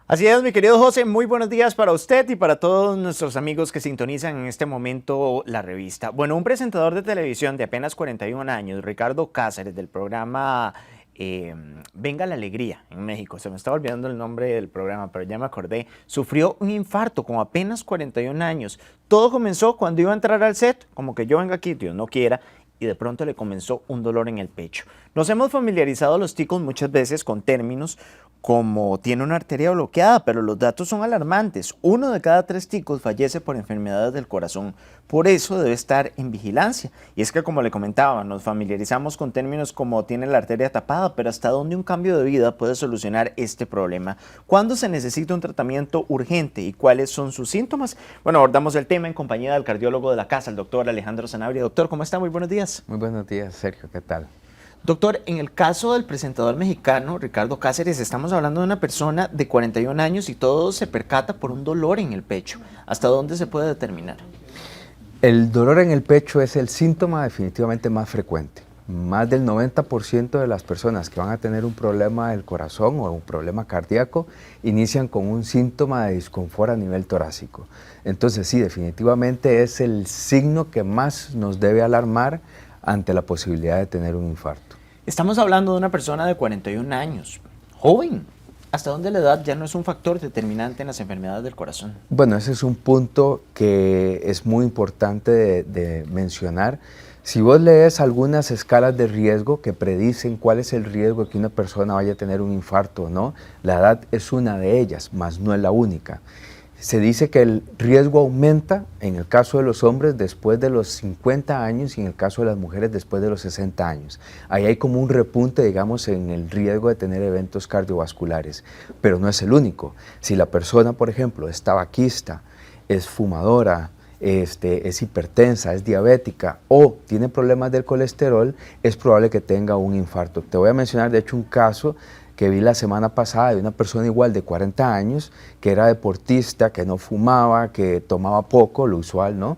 Así es, mi querido José, muy buenos días para usted y para todos nuestros amigos que sintonizan en este momento la revista. Bueno, un presentador de televisión de apenas 41 años, Ricardo Cáceres, del programa Venga la Alegría en México, se me estaba olvidando el nombre del programa, pero ya me acordé, sufrió un infarto con apenas 41 años. Todo comenzó cuando iba a entrar al set, como que yo venga aquí, Dios no quiera, y de pronto le comenzó un dolor en el pecho. Nos hemos familiarizado los ticos muchas veces con términos como tiene una arteria bloqueada, pero los datos son alarmantes. 1 de cada 3 ticos fallece por enfermedades del corazón. Por eso debe estar en vigilancia. Y es que, como le comentaba, nos familiarizamos con términos como tiene la arteria tapada, pero ¿hasta dónde un cambio de vida puede solucionar este problema? ¿Cuándo se necesita un tratamiento urgente y cuáles son sus síntomas? Bueno, abordamos el tema en compañía del cardiólogo de la casa, el doctor Alejandro Sanabria. Doctor, ¿cómo está? Muy buenos días. Muy buenos días, Sergio, ¿qué tal? Doctor, en el caso del presentador mexicano, Ricardo Cáceres, estamos hablando de una persona de 41 años y todo se percata por un dolor en el pecho. ¿Hasta dónde se puede determinar? El dolor en el pecho es el síntoma definitivamente más frecuente. Más del 90% de las personas que van a tener un problema del corazón o un problema cardíaco inician con un síntoma de disconfort a nivel torácico. Entonces sí, definitivamente es el signo que más nos debe alarmar ante la posibilidad de tener un infarto. Estamos hablando de una persona de 41 años, joven. ¿Hasta dónde la edad ya no es un factor determinante en las enfermedades del corazón? Bueno, ese es un punto que es muy importante de mencionar. Si vos lees algunas escalas de riesgo que predicen cuál es el riesgo de que una persona vaya a tener un infarto o no, la edad es una de ellas, mas no es la única. Se dice que el riesgo aumenta en el caso de los hombres después de los 50 años y en el caso de las mujeres después de los 60 años. Ahí hay como un repunte, digamos, en el riesgo de tener eventos cardiovasculares, pero no es el único. Si la persona, por ejemplo, es tabaquista, es fumadora, es hipertensa, es diabética o tiene problemas del colesterol, es probable que tenga un infarto. Te voy a mencionar, de hecho, un caso que vi la semana pasada de una persona igual de 40 años, que era deportista, que no fumaba, que tomaba poco, lo usual, ¿no?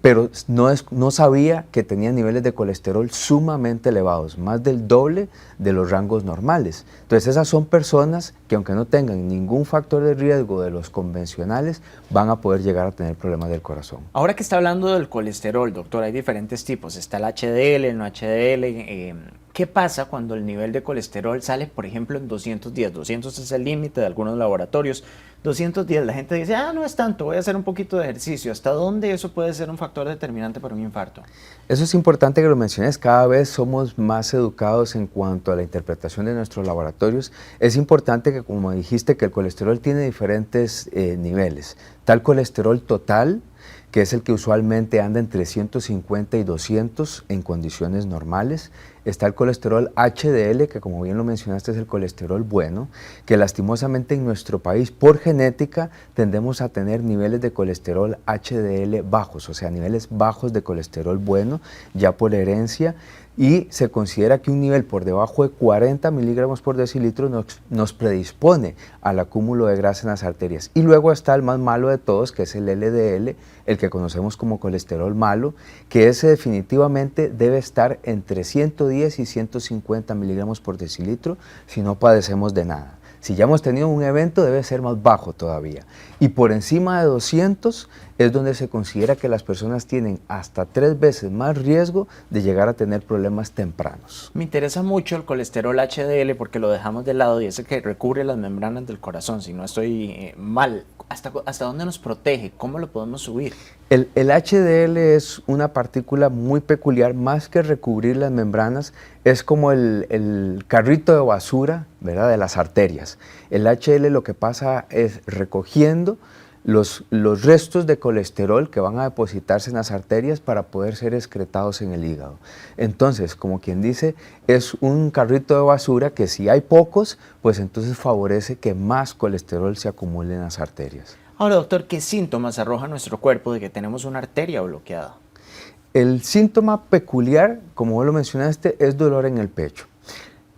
Pero no sabía que tenía niveles de colesterol sumamente elevados, más del doble de los rangos normales. Entonces esas son personas que aunque no tengan ningún factor de riesgo de los convencionales, van a poder llegar a tener problemas del corazón. Ahora que está hablando del colesterol, doctor, hay diferentes tipos. Está el HDL, el no HDL. ¿Qué pasa cuando el nivel de colesterol sale, por ejemplo, en 210? 200 es el límite de algunos laboratorios. 210, la gente dice, no es tanto, voy a hacer un poquito de ejercicio. ¿Hasta dónde eso puede ser un factor determinante para un infarto? Eso es importante que lo menciones, cada vez somos más educados en cuanto a la interpretación de nuestros laboratorios. Es importante que, como dijiste, que el colesterol tiene diferentes niveles. Está el colesterol total, que es el que usualmente anda entre 150 y 200 en condiciones normales. Está el colesterol HDL, que como bien lo mencionaste es el colesterol bueno, que lastimosamente en nuestro país por genética tendemos a tener niveles de colesterol HDL bajos, o sea, niveles bajos de colesterol bueno, ya por herencia, y se considera que un nivel por debajo de 40 miligramos por decilitro nos predispone al acúmulo de grasa en las arterias. Y luego está el más malo de todos, que es el LDL, el que conocemos como colesterol malo, que ese definitivamente debe estar entre 110 y 150 miligramos por decilitro si no padecemos de nada. Si ya hemos tenido un evento, debe ser más bajo todavía. Y por encima de 200 es donde se considera que las personas tienen hasta 3 veces más riesgo de llegar a tener problemas tempranos. Me interesa mucho el colesterol HDL porque lo dejamos de lado y es el que recubre las membranas del corazón, si no estoy mal. ¿Hasta dónde nos protege? ¿Cómo lo podemos subir? El HDL es una partícula muy peculiar, más que recubrir las membranas, es como el carrito de basura, ¿verdad?, de las arterias. El HDL lo que pasa es recogiendo los restos de colesterol que van a depositarse en las arterias para poder ser excretados en el hígado. Entonces, como quien dice, es un carrito de basura que si hay pocos, pues entonces favorece que más colesterol se acumule en las arterias. Ahora, doctor, ¿qué síntomas arroja nuestro cuerpo de que tenemos una arteria bloqueada? El síntoma peculiar, como vos lo mencionaste, es dolor en el pecho.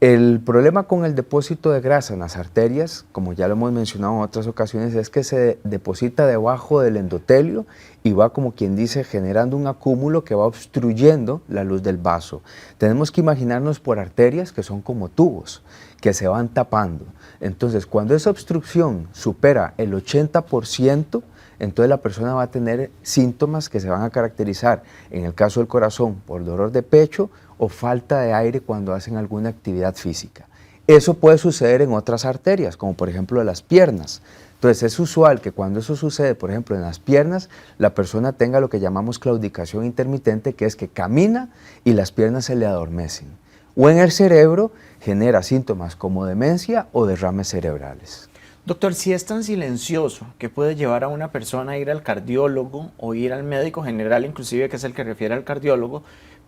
El problema con el depósito de grasa en las arterias, como ya lo hemos mencionado en otras ocasiones, es que se deposita debajo del endotelio y va, como quien dice, generando un acúmulo que va obstruyendo la luz del vaso. Tenemos que imaginarnos por arterias que son como tubos, que se van tapando. Entonces, cuando esa obstrucción supera el 80%, entonces la persona va a tener síntomas que se van a caracterizar, en el caso del corazón, por dolor de pecho o falta de aire cuando hacen alguna actividad física. Eso puede suceder en otras arterias, como por ejemplo las piernas. Entonces es usual que cuando eso sucede, por ejemplo en las piernas, la persona tenga lo que llamamos claudicación intermitente, que es que camina y las piernas se le adormecen. O en el cerebro genera síntomas como demencia o derrames cerebrales. Doctor, si es tan silencioso que puede llevar a una persona a ir al cardiólogo o ir al médico general, inclusive que es el que refiere al cardiólogo,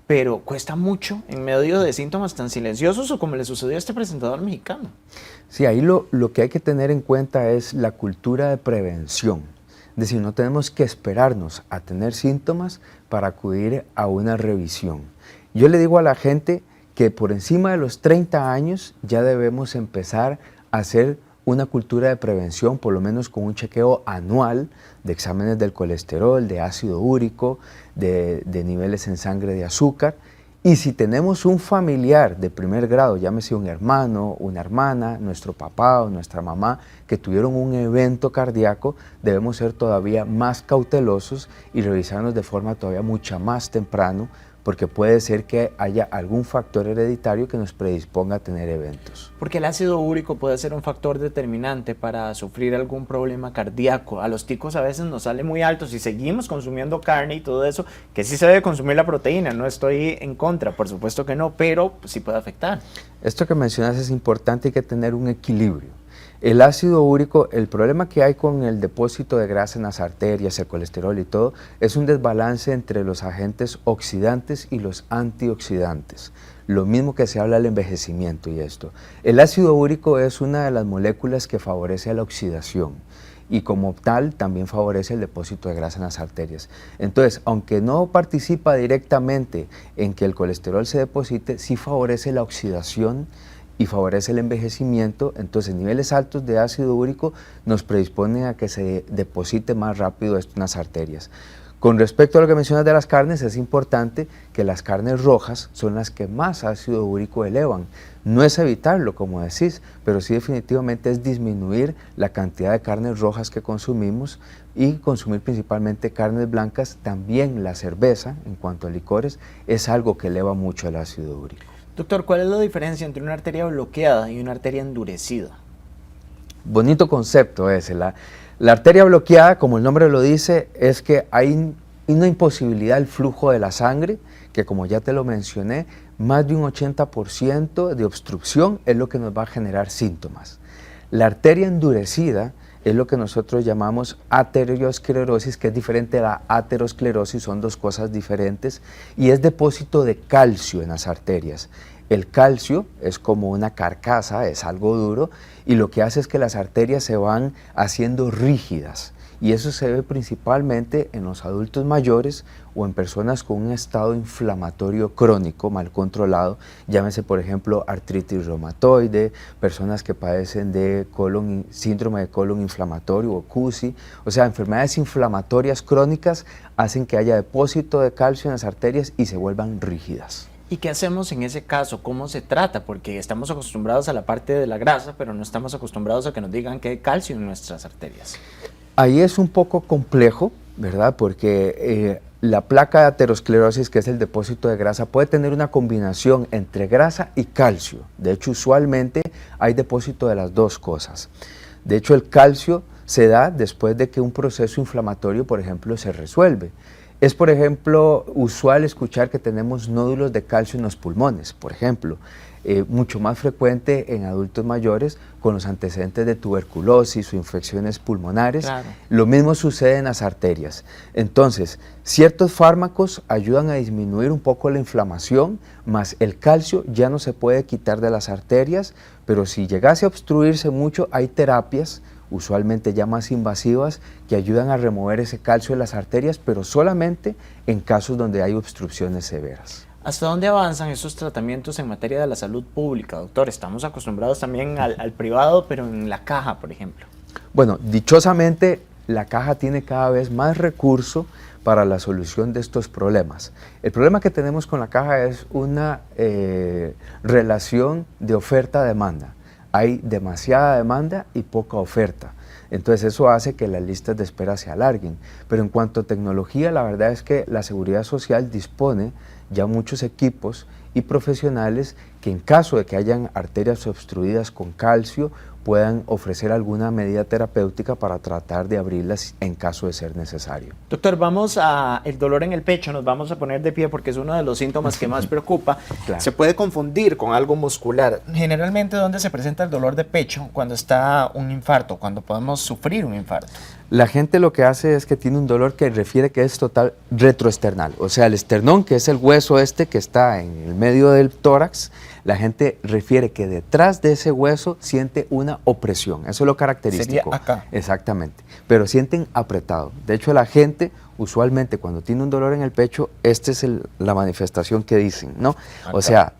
pero cuesta mucho en medio de síntomas tan silenciosos o como le sucedió a este presentador mexicano. Sí, ahí lo que hay que tener en cuenta es la cultura de prevención. Es decir, no tenemos que esperarnos a tener síntomas para acudir a una revisión. Yo le digo a la gente que por encima de los 30 años ya debemos empezar a hacer una cultura de prevención, por lo menos con un chequeo anual de exámenes del colesterol, de ácido úrico, de niveles en sangre de azúcar. Y si tenemos un familiar de primer grado, llámese un hermano, una hermana, nuestro papá o nuestra mamá, que tuvieron un evento cardíaco, debemos ser todavía más cautelosos y revisarnos de forma todavía mucho más temprano, porque puede ser que haya algún factor hereditario que nos predisponga a tener eventos. Porque el ácido úrico puede ser un factor determinante para sufrir algún problema cardíaco. A los ticos a veces nos sale muy alto si seguimos consumiendo carne y todo eso, que sí se debe consumir la proteína, no estoy en contra, por supuesto que no, pero sí puede afectar. Esto que mencionas es importante, hay que tener un equilibrio. El ácido úrico, el problema que hay con el depósito de grasa en las arterias, el colesterol y todo, es un desbalance entre los agentes oxidantes y los antioxidantes. Lo mismo que se habla del envejecimiento y esto. El ácido úrico es una de las moléculas que favorece a la oxidación y como tal también favorece el depósito de grasa en las arterias. Entonces, aunque no participa directamente en que el colesterol se deposite, sí favorece la oxidación y favorece el envejecimiento. Entonces niveles altos de ácido úrico nos predisponen a que se deposite más rápido esto en las arterias. Con respecto a lo que mencionas de las carnes, es importante que las carnes rojas son las que más ácido úrico elevan. No es evitarlo, como decís, pero sí definitivamente es disminuir la cantidad de carnes rojas que consumimos y consumir principalmente carnes blancas. También la cerveza, en cuanto a licores, es algo que eleva mucho el ácido úrico. Doctor, ¿cuál es la diferencia entre una arteria bloqueada y una arteria endurecida? Bonito concepto ese. La arteria bloqueada, como el nombre lo dice, es que hay una imposibilidad del flujo de la sangre, que como ya te lo mencioné, más de un 80% de obstrucción es lo que nos va a generar síntomas. La arteria endurecida es lo que nosotros llamamos aterosclerosis, que es diferente a la aterosclerosis, son dos cosas diferentes, y es depósito de calcio en las arterias. El calcio es como una carcasa, es algo duro, y lo que hace es que las arterias se van haciendo rígidas, y eso se ve principalmente en los adultos mayores o en personas con un estado inflamatorio crónico mal controlado, llámese por ejemplo artritis reumatoide, personas que padecen de síndrome de colon inflamatorio o CUSI, o sea, enfermedades inflamatorias crónicas hacen que haya depósito de calcio en las arterias y se vuelvan rígidas. ¿Y qué hacemos en ese caso? ¿Cómo se trata? Porque estamos acostumbrados a la parte de la grasa, pero no estamos acostumbrados a que nos digan que hay calcio en nuestras arterias. Ahí es un poco complejo, ¿verdad? Porque la placa de aterosclerosis, que es el depósito de grasa, puede tener una combinación entre grasa y calcio. De hecho, usualmente hay depósito de las dos cosas. De hecho, el calcio se da después de que un proceso inflamatorio, por ejemplo, se resuelve. Es, por ejemplo, usual escuchar que tenemos nódulos de calcio en los pulmones, por ejemplo. Mucho más frecuente en adultos mayores con los antecedentes de tuberculosis o infecciones pulmonares. Claro. Lo mismo sucede en las arterias. Entonces, ciertos fármacos ayudan a disminuir un poco la inflamación, más el calcio ya no se puede quitar de las arterias, pero si llegase a obstruirse mucho, hay terapias, usualmente ya más invasivas, que ayudan a remover ese calcio de las arterias, pero solamente en casos donde hay obstrucciones severas. ¿Hasta dónde avanzan esos tratamientos en materia de la salud pública, doctor? Estamos acostumbrados también al privado, pero en la caja, por ejemplo. Bueno, dichosamente la caja tiene cada vez más recursos para la solución de estos problemas. El problema que tenemos con la caja es una relación de oferta-demanda. hay demasiada demanda y poca oferta. Entonces eso hace que las listas de espera se alarguen. Pero en cuanto a tecnología, la verdad es que la Seguridad Social dispone ya muchos equipos y profesionales que en caso de que hayan arterias obstruidas con calcio puedan ofrecer alguna medida terapéutica para tratar de abrirlas en caso de ser necesario. Doctor, vamos a el dolor en el pecho, nos vamos a poner de pie porque es uno de los síntomas que más preocupa. Claro. Se puede confundir con algo muscular. Generalmente, ¿dónde se presenta el dolor de pecho? Cuando está un infarto, cuando podemos sufrir un infarto. La gente lo que hace es que tiene un dolor que refiere que es total retroesternal, o sea, el esternón, que es el hueso que está en el medio del tórax, la gente refiere que detrás de ese hueso siente una opresión, eso es lo característico. Sería acá. Exactamente, pero sienten apretado. De hecho, la gente usualmente cuando tiene un dolor en el pecho, esta es la manifestación que dicen, ¿no? Acá. O sea,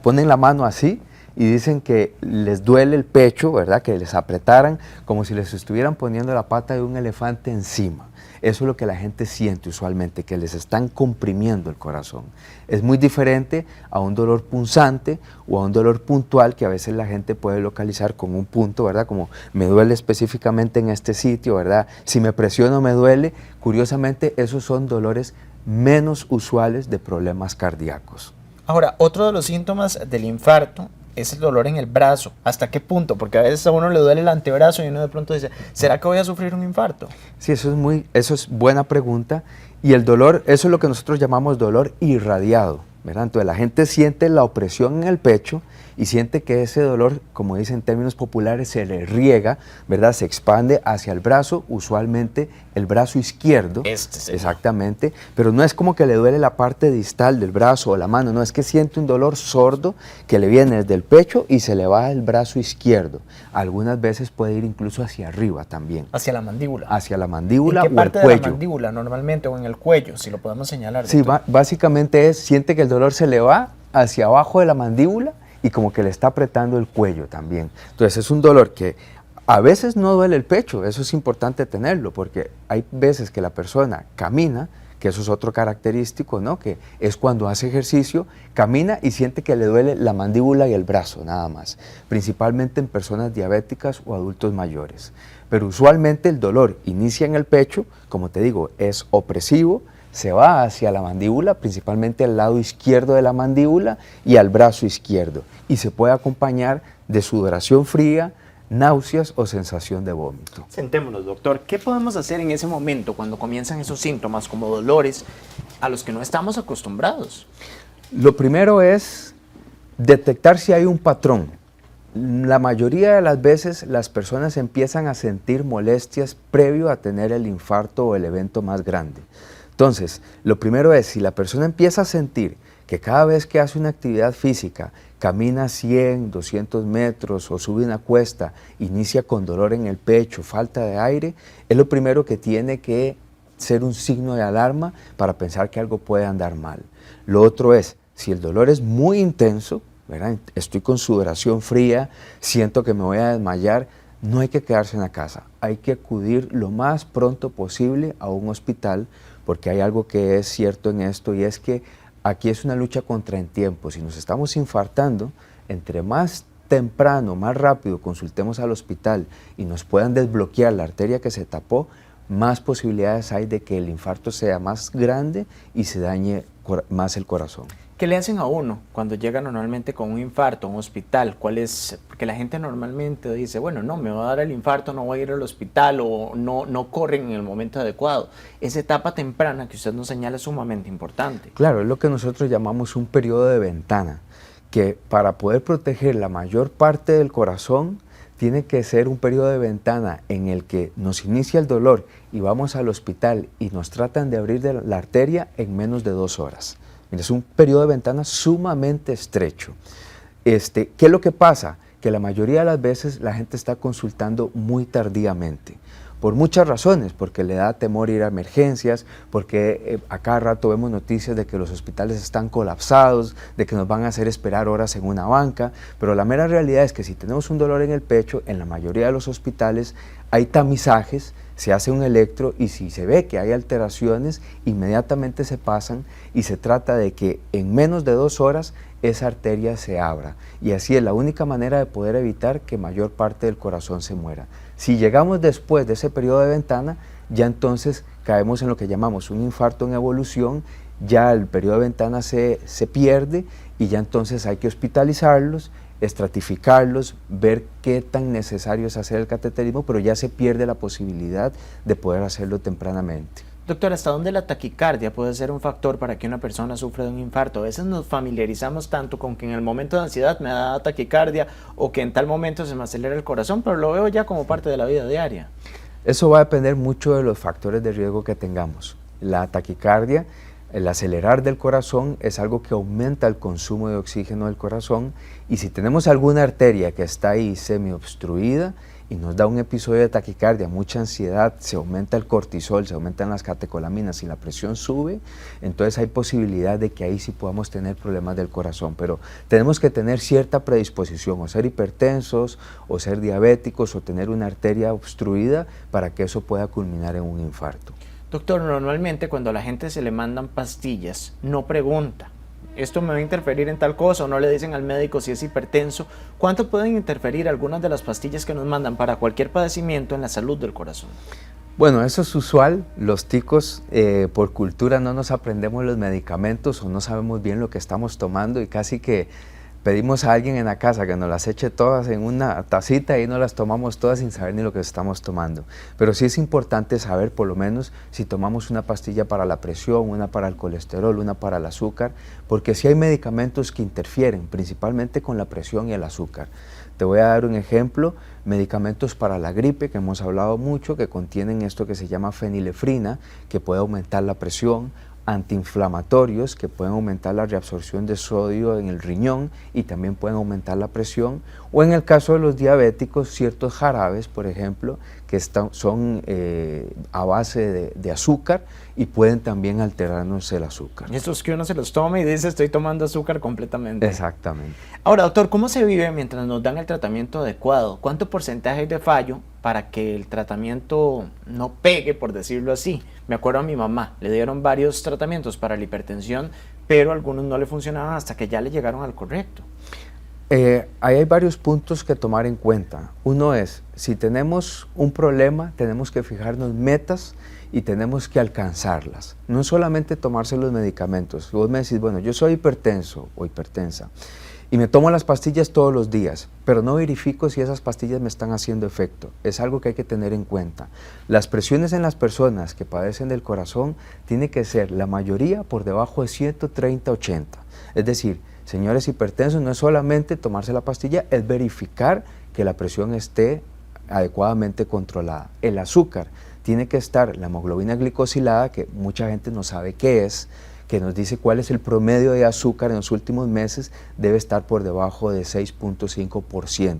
ponen la mano así y dicen que les duele el pecho, ¿verdad? Que les apretaran como si les estuvieran poniendo la pata de un elefante encima. Eso es lo que la gente siente usualmente, que les están comprimiendo el corazón. Es muy diferente a un dolor punzante o a un dolor puntual que a veces la gente puede localizar con un punto, ¿verdad? Como me duele específicamente en este sitio, ¿verdad? Si me presiono me duele. Curiosamente, esos son dolores menos usuales de problemas cardíacos. Ahora, otro de los síntomas del infarto es el dolor en el brazo. ¿Hasta qué punto? Porque a veces a uno le duele el antebrazo y uno de pronto dice, ¿será que voy a sufrir un infarto? Sí, eso es buena pregunta. Y el dolor, eso es lo que nosotros llamamos dolor irradiado, ¿verdad? Entonces la gente siente la opresión en el pecho y siente que ese dolor, como dicen en términos populares, se le riega, ¿verdad? Se expande hacia el brazo, usualmente el brazo izquierdo. Exactamente, pero no es como que le duele la parte distal del brazo o la mano, no, es que siente un dolor sordo que le viene desde el pecho y se le va al brazo izquierdo. Algunas veces puede ir incluso hacia arriba también. Hacia la mandíbula. Hacia la mandíbula o el cuello. ¿En qué parte de la mandíbula normalmente o en el cuello, si lo podemos señalar? Sí, básicamente siente que el dolor se le va hacia abajo de la mandíbula y como que le está apretando el cuello también. Entonces es un dolor que a veces no duele el pecho, eso es importante tenerlo, porque hay veces que la persona camina, que eso es otro característico, ¿no? Que es cuando hace ejercicio, camina y siente que le duele la mandíbula y el brazo, nada más, principalmente en personas diabéticas o adultos mayores. Pero usualmente el dolor inicia en el pecho, como te digo, es opresivo, se va hacia la mandíbula, principalmente al lado izquierdo de la mandíbula y al brazo izquierdo, y se puede acompañar de sudoración fría, náuseas o sensación de vómito. Sentémonos, doctor. ¿Qué podemos hacer en ese momento cuando comienzan esos síntomas como dolores a los que no estamos acostumbrados? Lo primero es detectar si hay un patrón. La mayoría de las veces las personas empiezan a sentir molestias previo a tener el infarto o el evento más grande. Entonces, lo primero es, si la persona empieza a sentir que cada vez que hace una actividad física, camina 100, 200 metros o sube una cuesta, inicia con dolor en el pecho, falta de aire, es lo primero que tiene que ser un signo de alarma para pensar que algo puede andar mal. Lo otro es, si el dolor es muy intenso, ¿verdad? Estoy con sudoración fría, siento que me voy a desmayar, no hay que quedarse en la casa, hay que acudir lo más pronto posible a un hospital, porque hay algo que es cierto en esto y es que aquí es una lucha contra el tiempo. Si nos estamos infartando, entre más temprano, más rápido consultemos al hospital y nos puedan desbloquear la arteria que se tapó, más posibilidades hay de que el infarto sea más grande y se dañe más el corazón. ¿Qué le hacen a uno cuando llega normalmente con un infarto a un hospital? ¿Cuál es? Porque la gente normalmente dice, bueno, no, me va a dar el infarto, no voy a ir al hospital o no corren en el momento adecuado. Esa etapa temprana que usted nos señala es sumamente importante. Claro, es lo que nosotros llamamos un periodo de ventana, que para poder proteger la mayor parte del corazón, tiene que ser un periodo de ventana en el que nos inicia el dolor y vamos al hospital y nos tratan de abrir la arteria en menos de 2 horas. Es un periodo de ventana sumamente estrecho. ¿Qué es lo que pasa? Que la mayoría de las veces la gente está consultando muy tardíamente, por muchas razones, porque le da temor ir a emergencias, porque a cada rato vemos noticias de que los hospitales están colapsados, de que nos van a hacer esperar horas en una banca, pero la mera realidad es que si tenemos un dolor en el pecho, en la mayoría de los hospitales hay tamizajes se hace un electro y si se ve que hay alteraciones, inmediatamente se pasan y se trata de que en menos de 2 horas esa arteria se abra. Y así es la única manera de poder evitar que mayor parte del corazón se muera. Si llegamos después de ese periodo de ventana, ya entonces caemos en lo que llamamos un infarto en evolución, ya el periodo de ventana se pierde y ya entonces hay que hospitalizarlos, estratificarlos, ver qué tan necesario es hacer el cateterismo, pero ya se pierde la posibilidad de poder hacerlo tempranamente. Doctor, ¿hasta dónde la taquicardia puede ser un factor para que una persona sufra de un infarto? A veces nos familiarizamos tanto con que en el momento de ansiedad me da taquicardia o que en tal momento se me acelera el corazón, pero lo veo ya como parte de la vida diaria. Eso va a depender mucho de los factores de riesgo que tengamos. La taquicardia, el acelerar del corazón es algo que aumenta el consumo de oxígeno del corazón y si tenemos alguna arteria que está ahí semiobstruida y nos da un episodio de taquicardia, mucha ansiedad, se aumenta el cortisol, se aumentan las catecolaminas y la presión sube, entonces hay posibilidad de que ahí sí podamos tener problemas del corazón, pero tenemos que tener cierta predisposición, o ser hipertensos, o ser diabéticos, o tener una arteria obstruida para que eso pueda culminar en un infarto. Doctor, normalmente cuando a la gente se le mandan pastillas, no pregunta, ¿esto me va a interferir en tal cosa? O no le dicen al médico si es hipertenso. ¿Cuánto pueden interferir algunas de las pastillas que nos mandan para cualquier padecimiento en la salud del corazón? Bueno, eso es usual. Los ticos por cultura no nos aprendemos los medicamentos o no sabemos bien lo que estamos tomando y casi que pedimos a alguien en la casa que nos las eche todas en una tacita y nos las tomamos todas sin saber ni lo que estamos tomando. Pero sí es importante saber por lo menos si tomamos una pastilla para la presión, una para el colesterol, una para el azúcar, porque sí hay medicamentos que interfieren principalmente con la presión y el azúcar. Te voy a dar un ejemplo, medicamentos para la gripe que hemos hablado mucho, que contienen esto que se llama fenilefrina, que puede aumentar la presión, antiinflamatorios que pueden aumentar la reabsorción de sodio en el riñón y también pueden aumentar la presión, o en el caso de los diabéticos, ciertos jarabes, por ejemplo, que son a base de azúcar y pueden también alterarnos el azúcar. Estos que uno se los toma y dice estoy tomando azúcar completamente. Exactamente. Ahora, doctor, ¿cómo se vive mientras nos dan el tratamiento adecuado? ¿Cuánto porcentaje hay de fallo para que el tratamiento no pegue, por decirlo así? Me acuerdo a mi mamá, le dieron varios tratamientos para la hipertensión, pero algunos no le funcionaban hasta que ya le llegaron al correcto. Ahí hay varios puntos que tomar en cuenta. Uno es, si tenemos un problema, tenemos que fijarnos metas y tenemos que alcanzarlas. No solamente tomarse los medicamentos. Vos me decís, bueno, yo soy hipertenso o hipertensa y me tomo las pastillas todos los días, pero no verifico si esas pastillas me están haciendo efecto. Es algo que hay que tener en cuenta. Las presiones en las personas que padecen del corazón tiene que ser la mayoría por debajo de 130/80. Es decir, señores hipertensos, no es solamente tomarse la pastilla, es verificar que la presión esté adecuadamente controlada. El azúcar tiene que estar, la hemoglobina glicosilada, que mucha gente no sabe qué es, que nos dice cuál es el promedio de azúcar en los últimos meses, debe estar por debajo de 6.5%.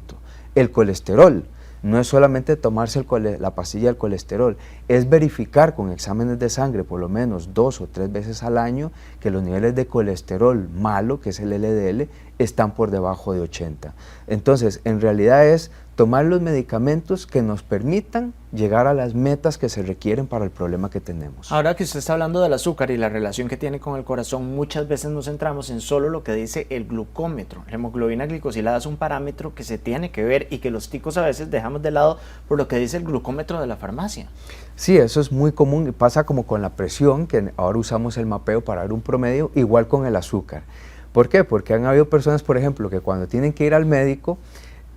El colesterol, no es solamente tomarse la pastilla del colesterol, es verificar con exámenes de sangre por lo menos 2 o 3 veces al año que los niveles de colesterol malo, que es el LDL, están por debajo de 80. Entonces, en realidad es tomar los medicamentos que nos permitan llegar a las metas que se requieren para el problema que tenemos. Ahora que usted está hablando del azúcar y la relación que tiene con el corazón, muchas veces nos centramos en solo lo que dice el glucómetro. La hemoglobina glicosilada es un parámetro que se tiene que ver y que los ticos a veces dejamos de lado por lo que dice el glucómetro de la farmacia. Sí, eso es muy común y pasa como con la presión, que ahora usamos el mapeo para dar un promedio, igual con el azúcar. ¿Por qué? Porque han habido personas, por ejemplo, que cuando tienen que ir al médico,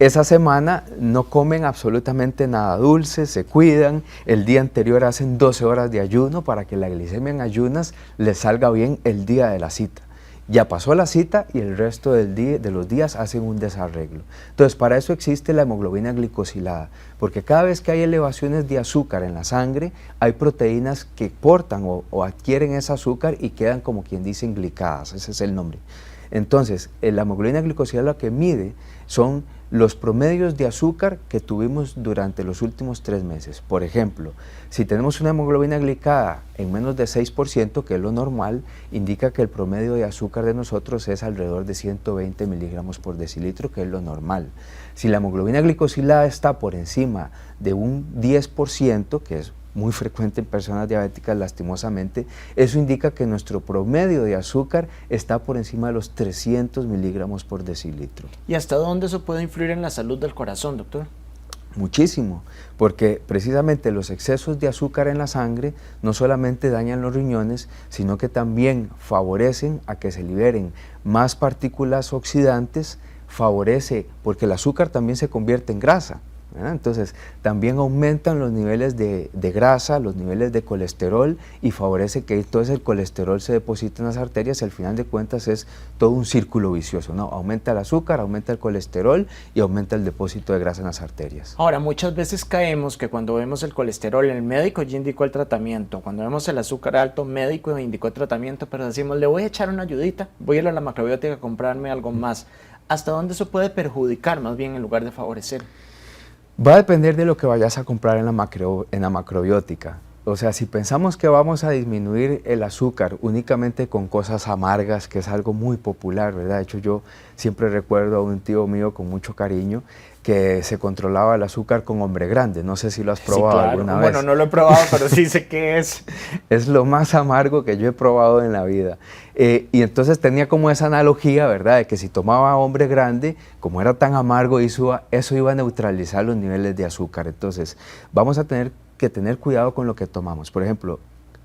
esa semana no comen absolutamente nada dulce, se cuidan, el día anterior hacen 12 horas de ayuno para que la glicemia en ayunas les salga bien el día de la cita. Ya pasó la cita y el resto de los días hacen un desarreglo. Entonces, para eso existe la hemoglobina glicosilada, porque cada vez que hay elevaciones de azúcar en la sangre, hay proteínas que portan o adquieren ese azúcar y quedan como quien dicen glicadas, ese es el nombre. Entonces, la hemoglobina glicosilada lo que mide son los promedios de azúcar que tuvimos durante los últimos 3 meses. Por ejemplo, si tenemos una hemoglobina glicada en menos de 6%, que es lo normal, indica que el promedio de azúcar de nosotros es alrededor de 120 miligramos por decilitro, que es lo normal. Si la hemoglobina glicosilada está por encima de un 10%, que es muy frecuente en personas diabéticas lastimosamente, eso indica que nuestro promedio de azúcar está por encima de los 300 miligramos por decilitro. ¿Y hasta dónde eso puede influir en la salud del corazón, doctor? Muchísimo, porque precisamente los excesos de azúcar en la sangre no solamente dañan los riñones, sino que también favorecen a que se liberen más partículas oxidantes, favorece, porque el azúcar también se convierte en grasa, ¿verdad? Entonces también aumentan los niveles de grasa, los niveles de colesterol y favorece que entonces el colesterol se deposite en las arterias y al final de cuentas es todo un círculo vicioso, ¿no? Aumenta el azúcar, aumenta el colesterol y aumenta el depósito de grasa en las arterias. Ahora, muchas veces caemos que cuando vemos el colesterol, el médico ya indicó el tratamiento, cuando vemos el azúcar alto, médico indicó el tratamiento, pero decimos, le voy a echar una ayudita, voy a ir a la macrobiótica a comprarme algo más. ¿Hasta dónde eso puede perjudicar más bien en lugar de favorecer? Va a depender de lo que vayas a comprar en la macrobiótica. O sea, si pensamos que vamos a disminuir el azúcar únicamente con cosas amargas, que es algo muy popular, ¿verdad? De hecho, yo siempre recuerdo a un tío mío con mucho cariño que se controlaba el azúcar con Hombre Grande. No sé si lo has probado, sí, claro, alguna vez. Bueno, no lo he probado, pero sí sé qué es. Es lo más amargo que yo he probado en la vida. Y entonces tenía como esa analogía, ¿verdad? De que si tomaba Hombre Grande, como era tan amargo, eso iba a neutralizar los niveles de azúcar. Entonces, vamos a tener que tener cuidado con lo que tomamos. Por ejemplo,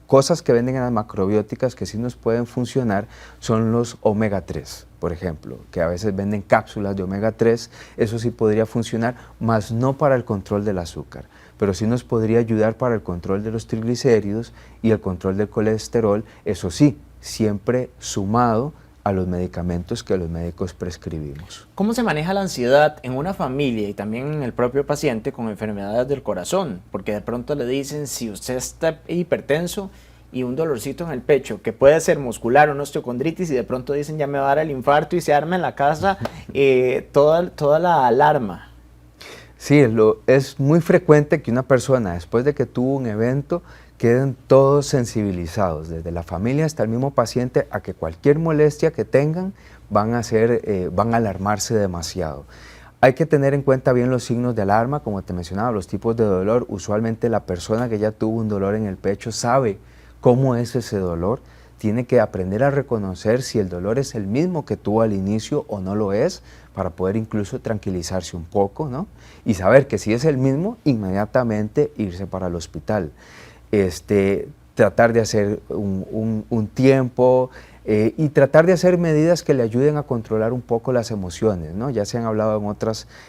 cosas que venden en las macrobióticas que sí nos pueden funcionar son los omega 3, por ejemplo, que a veces venden cápsulas de omega 3, eso sí podría funcionar, mas no para el control del azúcar, pero sí nos podría ayudar para el control de los triglicéridos y el control del colesterol, eso sí, siempre sumado a los medicamentos que los médicos prescribimos. ¿Cómo se maneja la ansiedad en una familia y también en el propio paciente con enfermedades del corazón? Porque de pronto le dicen, si usted está hipertenso y un dolorcito en el pecho, que puede ser muscular o una osteocondritis, y de pronto dicen, ya me va a dar el infarto y se arma en la casa toda la alarma. Sí, es muy frecuente que una persona, después de que tuvo un evento, queden todos sensibilizados, desde la familia hasta el mismo paciente, a que cualquier molestia que tengan van a alarmarse demasiado. Hay que tener en cuenta bien los signos de alarma, como te mencionaba, los tipos de dolor. Usualmente la persona que ya tuvo un dolor en el pecho sabe cómo es ese dolor, tiene que aprender a reconocer si el dolor es el mismo que tuvo al inicio o no lo es, para poder incluso tranquilizarse un poco, ¿no? Y saber que si es el mismo, inmediatamente irse para el hospital. Tratar de hacer un tiempo y tratar de hacer medidas que le ayuden a controlar un poco las emociones, ¿no? Ya se han hablado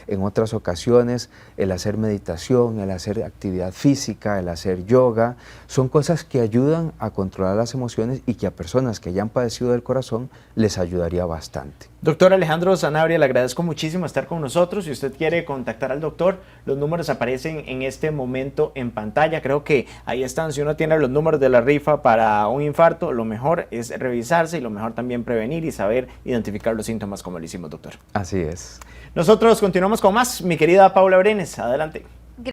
en otras ocasiones, el hacer meditación, el hacer actividad física, el hacer yoga, son cosas que ayudan a controlar las emociones y que a personas que ya han padecido del corazón les ayudaría bastante. Doctor Alejandro Sanabria, le agradezco muchísimo estar con nosotros. Si usted quiere contactar al doctor, los números aparecen en este momento en pantalla. Creo que ahí están. Si uno tiene los números de la rifa para un infarto, lo mejor es revisarse y lo mejor también prevenir y saber identificar los síntomas como lo hicimos, doctor. Así es. Nosotros continuamos con más. Mi querida Paula Brenes, adelante.